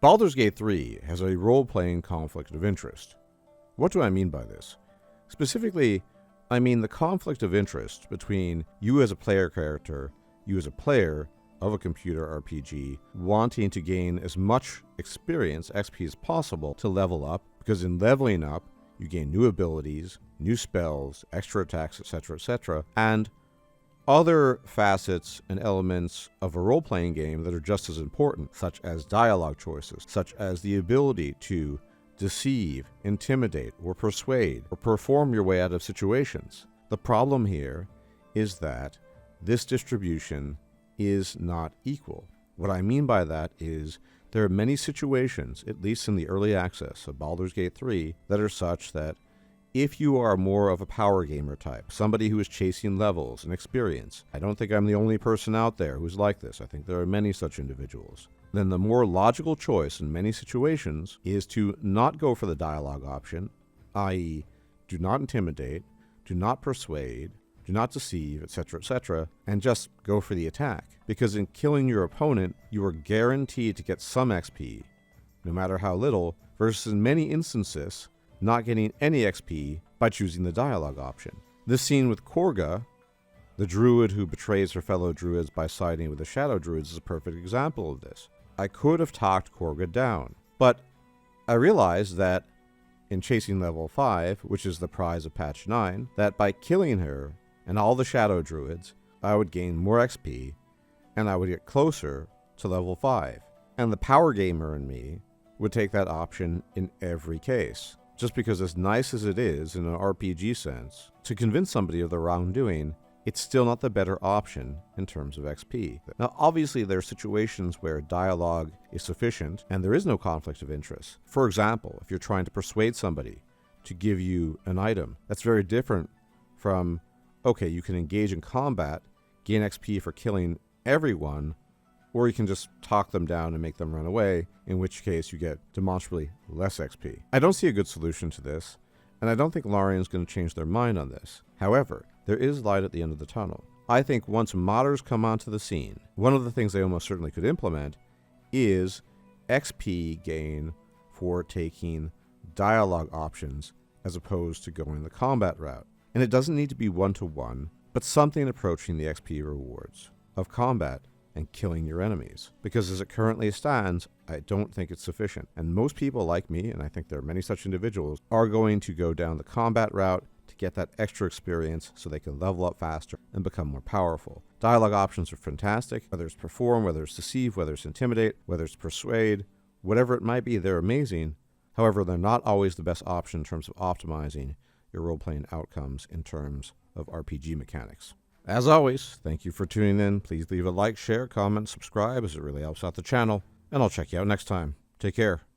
Baldur's Gate 3 has a role-playing conflict of interest. What do I mean by this? Specifically, I mean the conflict of interest between you as a player character, you as a player of a computer RPG, wanting to gain as much experience, XP, as possible to level up, because in leveling up, you gain new abilities, new spells, extra attacks, etc., and other facets and elements of a role-playing game that are just as important, such as dialogue choices, such as the ability to deceive, intimidate, or persuade, or perform your way out of situations. The problem here is that this distribution is not equal. What I mean by that is there are many situations, at least in the early access of Baldur's Gate 3, that are such that if you are more of a power gamer type, somebody who is chasing levels and experience, I don't think I'm the only person out there who's like this. I think there are many such individuals. Then the more logical choice in many situations is to not go for the dialogue option, i.e., do not intimidate, do not persuade, do not deceive, etc., and just go for the attack. Because in killing your opponent, you are guaranteed to get some XP, no matter how little, versus in many instances, not getting any XP by choosing the dialogue option. This scene with Korga, the druid who betrays her fellow druids by siding with the shadow druids, is a perfect example of this. I could have talked Korga down, but I realized that in chasing level 5, which is the prize of patch 9, that by killing her and all the shadow druids, I would gain more XP and I would get closer to level 5. And the power gamer in me would take that option in every case. Just because as nice as it is in an RPG sense, to convince somebody of the wrongdoing, it's still not the better option in terms of XP. Now, obviously, there are situations where dialogue is sufficient and there is no conflict of interest. For example, if you're trying to persuade somebody to give you an item, that's very different from, okay, you can engage in combat, gain XP for killing everyone, or you can just talk them down and make them run away, in which case you get demonstrably less XP. I don't see a good solution to this, and I don't think Larian's going to change their mind on this. However, there is light at the end of the tunnel. I think once modders come onto the scene, one of the things they almost certainly could implement is XP gain for taking dialogue options as opposed to going the combat route. And it doesn't need to be one-to-one, but something approaching the XP rewards of combat and killing your enemies. Because as it currently stands, I don't think it's sufficient. And most people like me, and I think there are many such individuals, are going to go down the combat route to get that extra experience so they can level up faster and become more powerful. Dialogue options are fantastic, whether it's perform, whether it's deceive, whether it's intimidate, whether it's persuade, whatever it might be, they're amazing. However, they're not always the best option in terms of optimizing your role-playing outcomes in terms of RPG mechanics. As always, thank you for tuning in. Please leave a like, share, comment, subscribe, as it really helps out the channel. And I'll check you out next time. Take care.